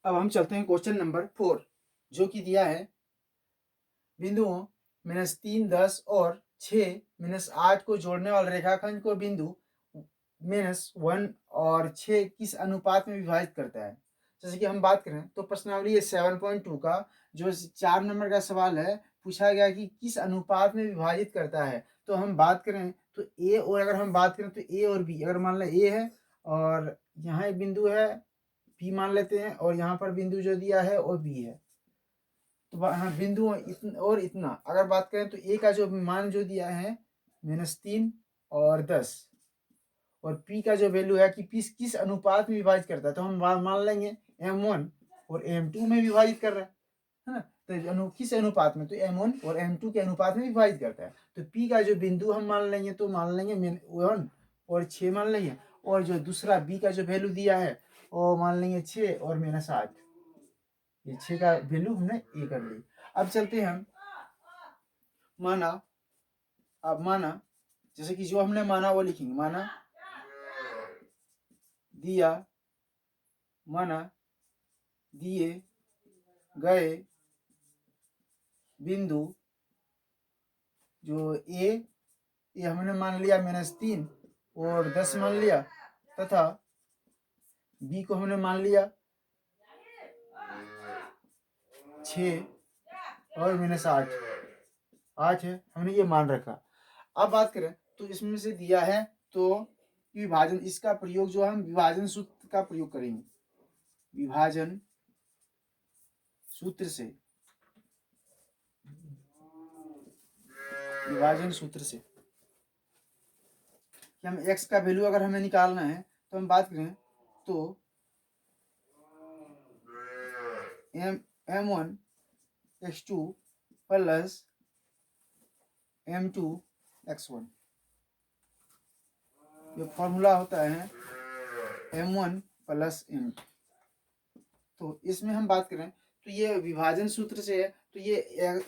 अब हम चलते हैं क्वेश्चन नंबर 4, जो कि दिया है बिंदुओं -3, 10 और 6 -8 को जोड़ने वाले रेखाखंड को बिंदु -1 और 6 किस अनुपात में विभाजित करता है। जैसे कि हम बात करें तो प्रश्नावली 7.2 का जो 4 नंबर का सवाल है, पूछा गया कि किस अनुपात में विभाजित करता है। तो हम बात करें तो ए, और अगर हम बात करें तो ए और बी, अगर मान लें ए है और यहाँ एक बिंदु है बी मान लेते हैं, और यहाँ पर बिंदु जो दिया है वो बी है। तो हाँ, बिंदु और इतना अगर बात करें तो ए का जो मान जो दिया है -3 और 10, और पी का जो वैल्यू है कि पी किस अनुपात में विभाजित करता है, तो हम मान लेंगे m1 और m2 में विभाजित कर रहा है ना। तो किस अनुपात में, तो m1 और m2 के अनुपात में विभाजित करता है। तो p का जो बिंदु हम मान लेंगे तो मान लेंगे 1 और 6 मान लेंगे, और जो दूसरा b का जो वैल्यू दिया है वो मान लेंगे 6 और -8। ये 6 का वैल्यू हमने ए कर ली। अब चलते हैं हम माना। अब माना जैसे कि जो हमने माना वो लिखेंगे, माना दिया, माना दिए गए बिंदु जो ए, ये हमने मान लिया -3 और 10 मान लिया, तथा बी को हमने मान लिया 6 और -8 है, हमने ये मान रखा। अब बात करें तो इसमें से दिया है तो विभाजन, इसका प्रयोग जो हम विभाजन सूत्र का प्रयोग करेंगे, विभाजन सूत्र से, विभाजन सूत्र से कि हम x का वैल्यू अगर हमें निकालना है तो हम बात करें तो m1 x2 plus m2 x1, ये फॉर्मूला होता है m1 प्लस m2। तो इसमें हम बात करें तो ये विभाजन सूत्र से है, तो ये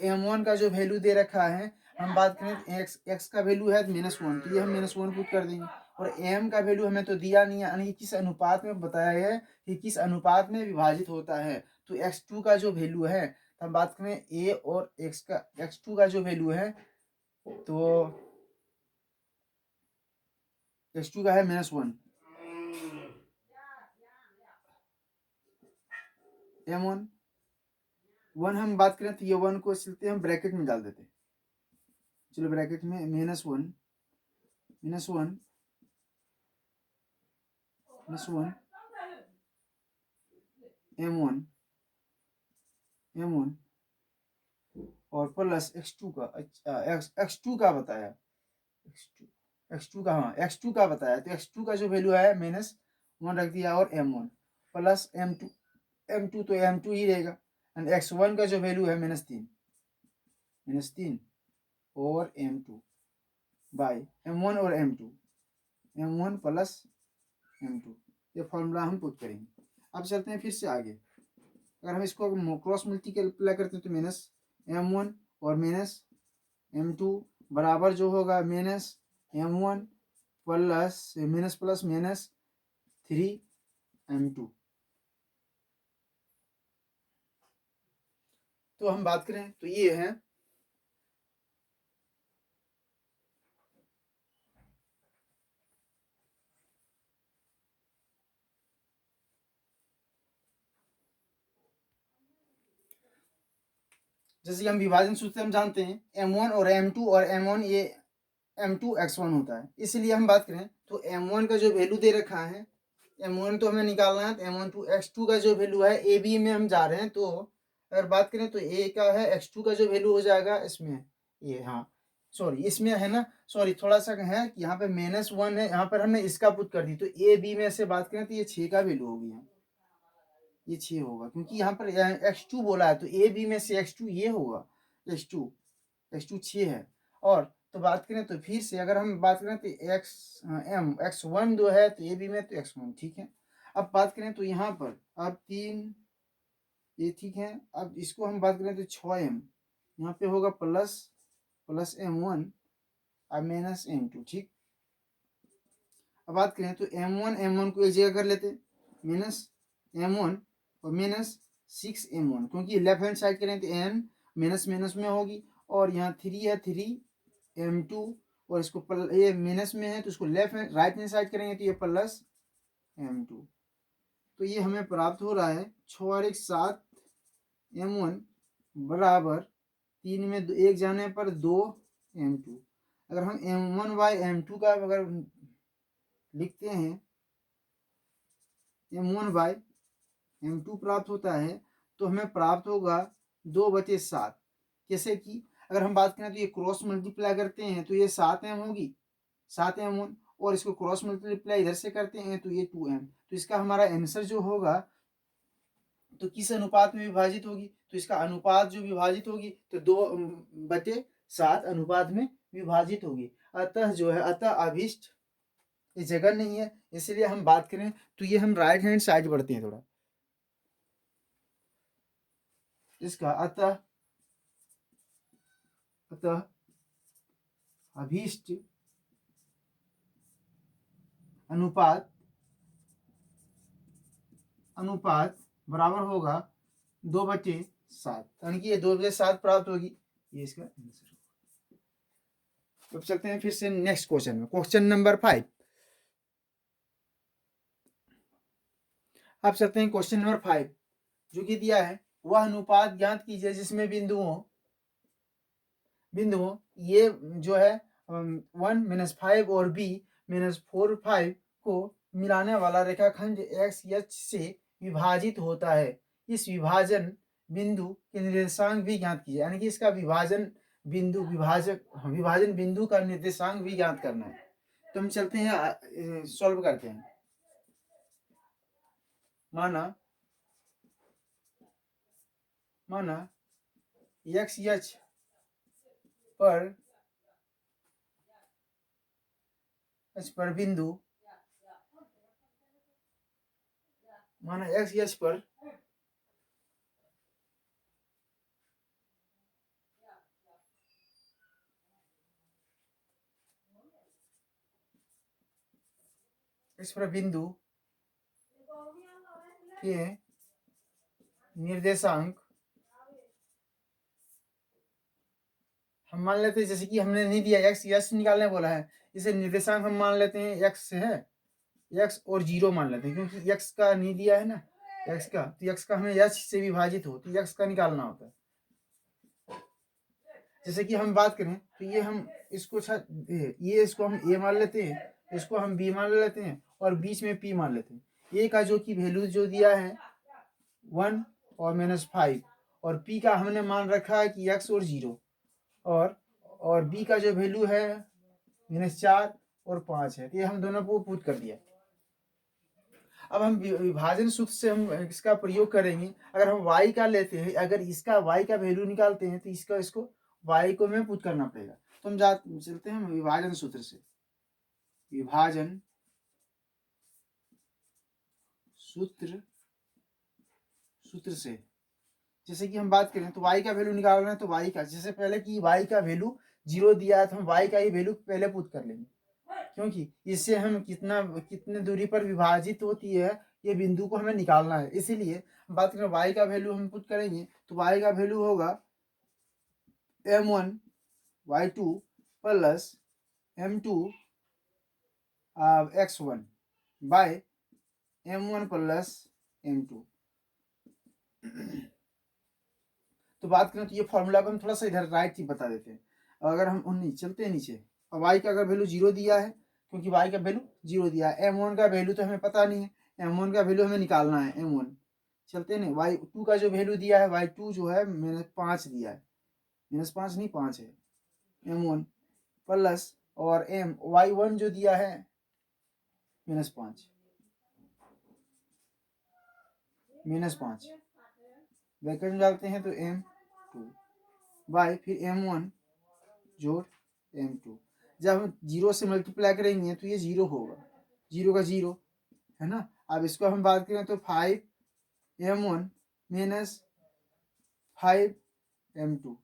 m1 का जो वैल्यू दे रखा है, हम बात करें x का वैल्यू है -1, तो ये हम -1 पुट कर देंगे, और m का वैल्यू हमें तो दिया नहीं है, यानी कि किस अनुपात में बताया है कि किस अनुपात में विभाजित होता है। तो x2 का जो वैल्यू है, तो हम बात करें a और x2 का जो वैल्यू है, तो x2 का है -1, m1 1 हम बात करें तो ये 1 को चलते हम ब्रैकेट में डाल देते हैं। चलो ब्रैकेट में -1 m1 और प्लस x2 का, x2 का बताया, x2 का, हाँ x2 का बताया, तो x2 का जो वैल्यू है -1 रख दिया, और m1 प्लस m2 तो m2 ही रहेगा, एंड x1 का जो वैल्यू है -3 और m2 बाय m1 और m1 प्लस m2, ये फॉर्मूला हम पुट करेंगे। अब चलते हैं फिर से आगे। अगर हम इसको क्रॉस मल्टीप्लाई करते हैं तो -m1 और -m2 बराबर जो होगा -m1 प्लस -3m2। तो हम बात करें तो ये है जैसे हम विभाजन सूत्र हम जानते हैं m1 और m2, और m1 ये m2 x1 होता है, इसलिए हम बात करें तो m1 का जो वैल्यू दे रखा है, m1 तो हमें निकालना है, तो m1 टू x2 का जो वैल्यू है ए बी में हम जा रहे हैं, तो अगर बात करें तो a का है x2 का जो वैल्यू हो जाएगा इसमें ये, हाँ सॉरी इसमें है ना, सॉरी थोड़ा सा है कि यहाँ पे -1 है, यहाँ पर हमने इसका पुट कर दी, तो ए बी में से बात करें तो ये 6 का वैल्यू हो गया, ये 6 होगा, क्योंकि यहाँ पर x2 बोला है, तो ए बी में से x2 ये होगा, x2 6 है। और तो बात करें तो फिर से अगर हम बात करें तो x1 जो है तो ए बी में तो x1 ठीक है। अब बात करें तो यहाँ पर अब 3 ये ठीक है। अब इसको हम बात करें तो 6m, यहाँ पे होगा प्लस m1 और -m2 ठीक। अब बात करें तो m1 को एक जगह कर लेते, -m1 और माइनस 6m1, क्योंकि लेफ्ट हैंड साइड करें तो n माइनस माइनस में होगी, और यहाँ 3 है 3m2, और इसको ये माइनस में है तो इसको left hand right hand side करेंगे तो ये प्लस m2। तो ये हमें प्राप्त हो रहा है 6 और 1 7m1 बराबर 3 में 1 जाने पर 2m2। अगर हम m1 बाई m2 का अगर लिखते हैं, m1 बाई m2 प्राप्त होता है, तो हमें प्राप्त होगा 2/7। जैसे कि अगर हम बात करें तो ये क्रॉस मल्टीप्लाई करते हैं तो ये 7m होगी, 7m1, और इसको क्रॉस मल्टीप्लाई इधर से करते हैं तो ये 2m। तो इसका हमारा आंसर जो होगा तो किस अनुपात में विभाजित होगी, तो इसका अनुपात जो विभाजित होगी तो 2/7 अनुपात में विभाजित होगी। अतः जो है, अतः अभिष्ट ये जगह नहीं है, इसलिए हम बात करें तो ये हम राइट हैंड साइड बढ़ते हैं थोड़ा इसका। अतः अभीष्ट अनुपात बराबर होगा 2/7, यानी कि ये 2/7 प्राप्त होगी, ये इसका आंसर होगा। अब चलते हैं फिर से नेक्स्ट क्वेश्चन में, क्वेश्चन नंबर 5। अब चलते हैं क्वेश्चन नंबर 5, जो कि दिया है वह अनुपात ज्ञात कीजिए जिसमें बिंदुओं ये जो है 1-5 और b-4-5 को मिलाने वाला रेखाखंड एक्स एच से विभाजित होता है। इस विभाजन बिंदु के निर्देशांक भी ज्ञात कीजिए, यानी कि इसका विभाजन बिंदु का निर्देशांक भी ज्ञात करना है। तो हम चलते हैं सॉल्व करते हैं। माना एक्स एच पर बिंदु, माना एक्स एच पर बिंदु के निर्देशांक हम मान लेते हैं, जैसे कि हमने नहीं दिया एक्स यस निकालने बोला है, इसे निर्देशांक हम मान लेते हैं एक्स है, एक्स और 0 मान लेते हैं, क्योंकि एक्स का नहीं दिया है ना एक्स का, तो एक्स का हमें एच से विभाजित हो तो एक्स का निकालना होता है। जैसे कि हम बात करें तो ये हम इसको इसको हम ए मान लेते हैं, इसको हम बी मान लेते हैं, और बीच में पी मान लेते हैं। ए का जो कि वैल्यू जो दिया है 1 और -5, और पी का हमने मान रखा है कि एक्स और 0, और बी का जो वैल्यू है -4 और 5 है। तो ये हम दोनों को पुट कर दिया। अब हम विभाजन सूत्र से हम इसका प्रयोग करेंगे। अगर हम y का लेते हैं, अगर इसका y का वैल्यू निकालते हैं तो इसको y को हमें पुट करना पड़ेगा। तो हम चलते हैं विभाजन सूत्र से, विभाजन सूत्र से जैसे कि हम बात करें तो y का वैल्यू निकाल रहे हैं, तो y का जैसे पहले कि y का वैल्यू 0 दिया है तो हम y का ही वैल्यू पहले पुट कर लेंगे, क्योंकि इससे हम कितने दूरी पर विभाजित होती है ये बिंदु को हमें निकालना है। इसीलिए हम बात करें y का वैल्यू हम पुट करेंगे तो y का वैल्यू होगा m1 y2 plus m2 x1 bye m1 plus m2। तो बात करें तो ये फॉर्मूला को हम थोड़ा सा इधर राइट ही बता देते हैं। अगर हम चलते हैं नीचे, अब y का अगर वैल्यू 0 दिया है, क्योंकि y का वैल्यू 0 दिया है, m1 का वैल्यू तो हमें पता नहीं है, m1 का वैल्यू हमें निकालना है m1। चलते हैं y2 का जो वैल्यू दिया है, y2 जो है -5 दिया है, -5 नहीं 5 है m1 प्लस, और y1 जो दिया है -5 ब्रैकेट में डालते हैं तो m2 बाय फिर m1 जोड़ m2। जब हम 0 से मल्टीप्लाई करेंगे तो ये 0 होगा, 0 का 0 है ना। अब इसको हम बात करें तो 5m1 माइनस 5m2।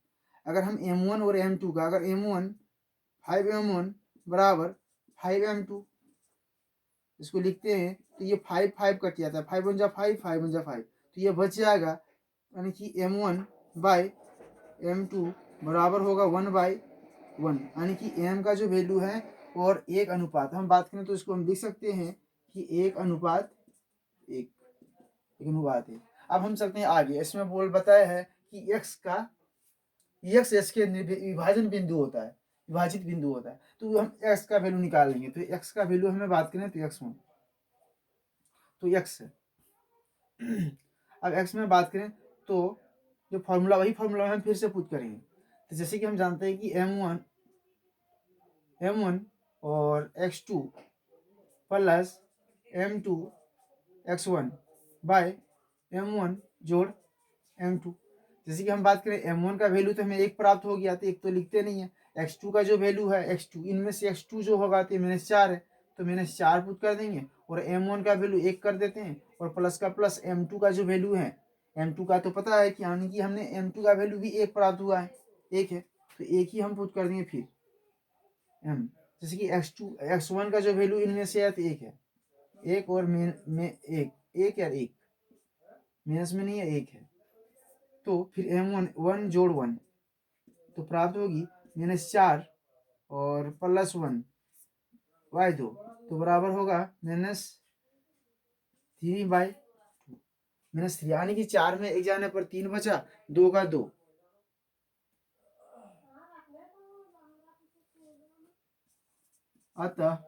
अगर हम m1 और m2 का, अगर m1 5m1 बराबर 5m2 इसको लिखते हैं तो ये 5 5 कट जाता है, 5 1 जा 5 5 1 जा 5, तो ये बच जाएगा, यानी कि m1 बाई m2 बराबर होगा 1/1, यानी कि m का जो वैल्यू है और 1 अनुपात हम बात करें तो इसको हम लिख सकते हैं कि 1:1 है। अब हम चलते हैं आगे। इसमें बताया है कि x के विभाजन बिंदु होता है, विभाजित बिंदु होता है, तो हम x का वैल्यू निकाल लेंगे। तो x का वैल्यू हमें बात करें तो x1, तो x है। अब x में बात करें तो जो फॉर्मूला वही फॉर्मूला हम फिर से पुट करेंगे। तो जैसे कि हम जानते हैं कि m1 और x2 plus m2 x1 bye m1 जोड़ m2। जैसे कि हम बात करें m1 का वैल्यू तो हमें 1 प्राप्त हो गया, तो 1 तो लिखते नहीं है। x2 का जो वैल्यू है x2, इनमें से x2 जो होगा तो -4 है, तो -4 पुट कर देंगे और m1 का वैल्यू 1 कर देते हैं और प्लस का प्लस m2 का जो वैल्यू है, m2 का तो पता है कि यानी कि हमने m2 का वैल्यू भी 1 प्राप्त हुआ है, 1 है, तो 1 ही हम पुट कर देंगे फिर m। जैसे कि x1 का जो वैल्यू इनमें से है तो 1 है, 1 और में 1 यार 1 माइनस में नहीं है, 1 है, तो फिर m1 1 जोड़ 1 तो प्राप्त होगी -4 और +1 y2 तो बराबर होगा -3/2, -3, यानी कि 4 में 1 जाने पर 3 बचा, 2 का 2। अतः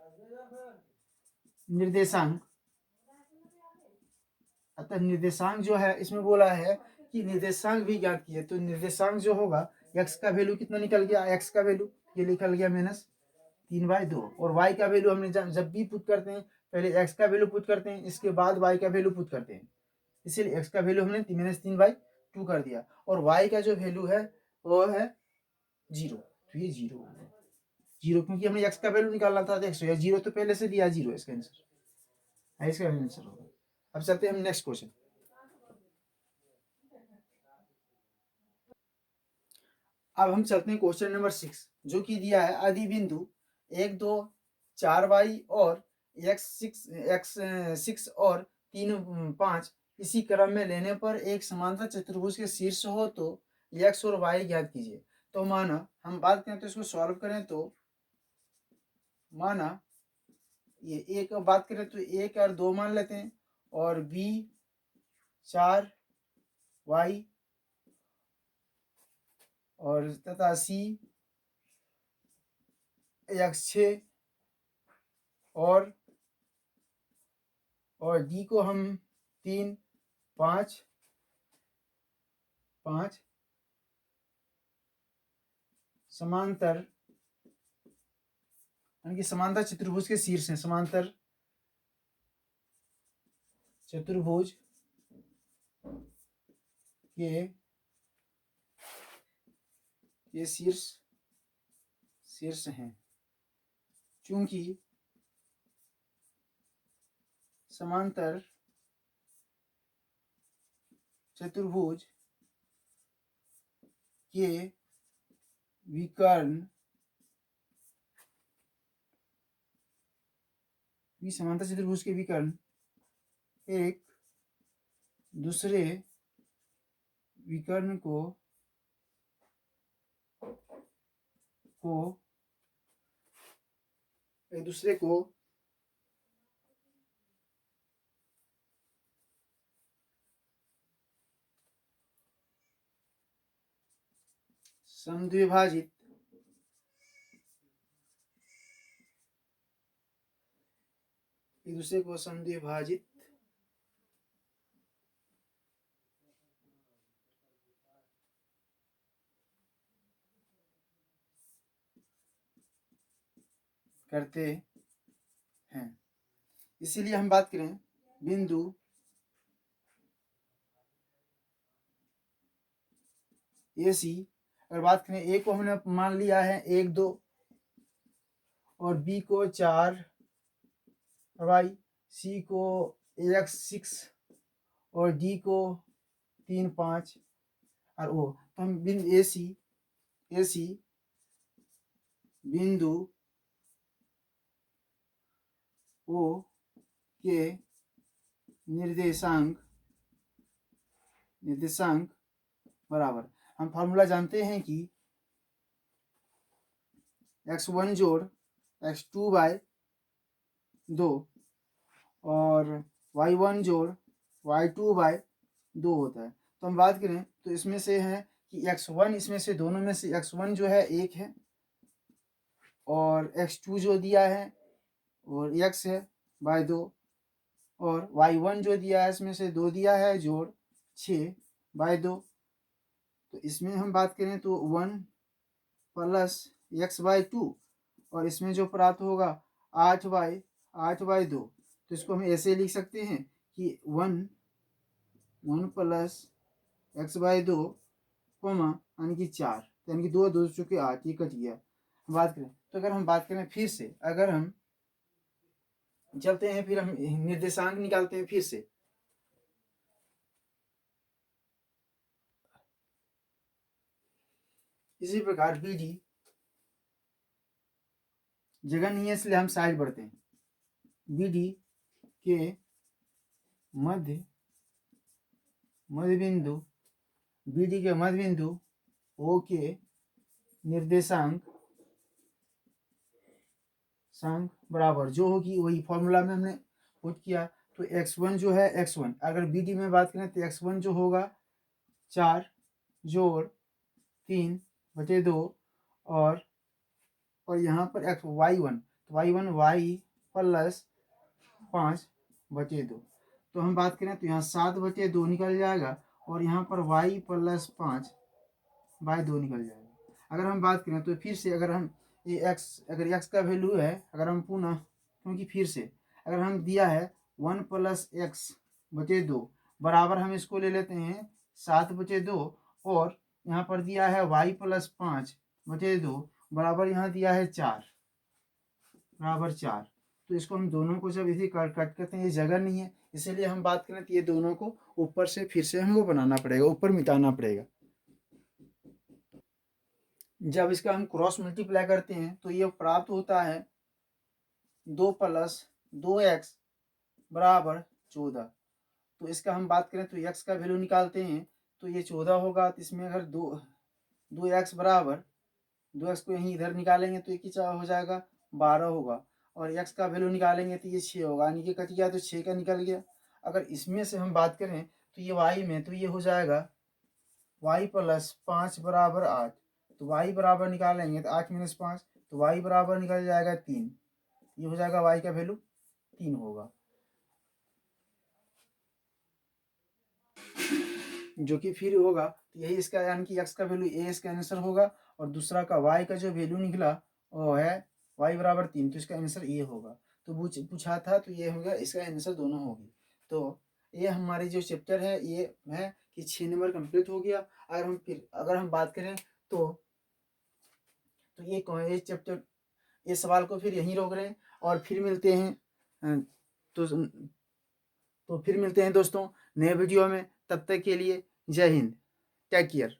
निर्देशांक जो है इसमें बोला है कि निर्देशांक भी ज्ञात किए, तो निर्देशांक जो होगा x का वैल्यू कितना निकल गया, x का वैल्यू ये निकल गया -3/2 और y का वैल्यू हमने जब भी पुट करते हैं पहले x का वैल्यू पुट करते हैं, इसके बाद y का वैल्यू पुट करते हैं, इसीलिए x का वैल्यू हमने -3/2 कर दिया और y का जो वैल्यू है वो है 0, तो ये 0 हो गया, 0 क्योंकि हमें x का वैल्यू निकालना था, तो 0 तो पहले से दिया, 0 इसका आंसर, इसका आंसर होगा। अब चलते हैं हम नेक्स्ट क्वेश्चन। अब हम चलते हैं क्वेश्चन नंबर 6, जो कि दिया है आदि बिंदु 1 2 4 वाई और x6 और 3 5 इसी क्रम में लेने पर एक समांतर चतुर्भुज के शीर्ष हो तो x और y ज्ञात कीजिए। तो माना हम बात करें तो इसको सॉल्व करें तो माना ये एक बात करें तो 1 और 2 मान लेते हैं और b 4 y और तथा c x6 और डी को हम 3 5 5 समांतर, यानी कि समांतर चतुर्भुज के शीर्ष हैं, समांतर चतुर्भुज के ये शीर्ष हैं, चूंकि समांतर चतुर्भुज के विकर्ण समांतर चतुर्भुज के विकर्ण एक दूसरे विकर्ण को एक दूसरे को समद्विभाजित करते हैं। इसीलिए हम बात करें बिंदु ए सी, अगर बात करें ए को हमने मान लिया है 1 2 और बी को 4 वाई, सी को x6 और डी को 3 5 और ओ, तो हम बिंदु ए सी बिंदु ओ के निर्देशांक निर्देशांक बराबर, हम फार्मूला जानते हैं कि x1 जोड़ x2 बाय 2 और y1 जोड़ y2 बाय 2 होता है। तो हम बात करें तो इसमें से है कि x1, इसमें से दोनों में से x1 जो है 1 है और x2 जो दिया है और x है बाय 2 और y1 जो दिया है इसमें से 2 दिया है जोड़ 6 बाय 2। तो इसमें हम बात करें तो 1 प्लस x बाय 2 और इसमें जो प्राप्त होगा 8 बाय 2। तो इसको हम ऐसे लिख सकते हैं कि 1 प्लस x बाय 2 कोमा यानी कि 4, यानी कि 2 2 चुके 8, ये कट गया। बात करें तो अगर हम बात करें फिर से, अगर हम चलते हैं फिर हम निर्देशांक निकालते हैं फिर से। इसी प्रकार बी डी जगह नहीं है इसलिए हम साइड बढ़ते हैं। बी डी के मध्य बिंदु, बी डी के मध्य बिंदु ओ के निर्देशांक बराबर जो होगी वही फॉर्मूला में हमने पुट किया। तो x1 जो है x1, अगर बी डी में बात करें तो x1 जो होगा 4 जोड़ 3 बटे 2 और यहाँ पर y1 y प्लस 5 बटे 2। तो हम बात करें तो यहाँ 7 बटे 2 निकल जाएगा और यहाँ पर y प्लस 5 बाय 2 निकल जाएगा। अगर हम बात करें तो फिर से अगर हम ये अगर x का वैल्यू है, अगर हम पुनः, क्योंकि फिर से अगर हम दिया है 1 प्लस x बटे 2 बराबर हम इसको ले लेते हैं 7 बटे 2 और यहाँ पर दिया है y प्लस 5 बटे 2 बराबर यहाँ दिया है 4 बराबर 4। तो इसको हम दोनों को जब इसे कट करते हैं, ये जगह नहीं है, इसीलिए हम बात करें तो ये दोनों को ऊपर से फिर से हमको बनाना पड़ेगा, ऊपर मिटाना पड़ेगा। जब इसका हम क्रॉस मल्टीप्लाई करते हैं तो ये प्राप्त होता है 2 प्लस 2x बराबर 14। तो इसका हम बात करें तो x का वैल्यू निकालते हैं तो ये 14 होगा। तो इसमें अगर 2x बराबर 2x को यहीं इधर निकालेंगे तो ये क्या हो जाएगा 12 होगा और x का वैल्यू निकालेंगे तो ये 6 होगा, यानी कि कट गया तो 6 का निकल गया। अगर इसमें से हम बात करें तो ये y में तो ये हो जाएगा y प्लस 5 बराबर 8। तो y बराबर निकालेंगे तो 8 - 5 तो y बराबर निकल जाएगा 3। ये हो जाएगा y का वैल्यू 3 होगा, जो कि फिर होगा तो यही इसका यानी कि x का वैल्यू ये इसका आंसर होगा और दूसरा का y का जो वैल्यू निकला वो है y बराबर 3, तो इसका आंसर ये होगा। तो पूछा था तो ये होगा, इसका आंसर दोनों होगी। तो ये हमारे जो चैप्टर है ये है कि 6 नंबर कंप्लीट हो गया। अगर हम बात करें तो ये चैप्टर, ये सवाल को फिर यहीं रोक रहे हैं और फिर मिलते हैं तो फिर मिलते हैं दोस्तों नए वीडियो में। तब तक के लिए जय हिंद, टेक केयर।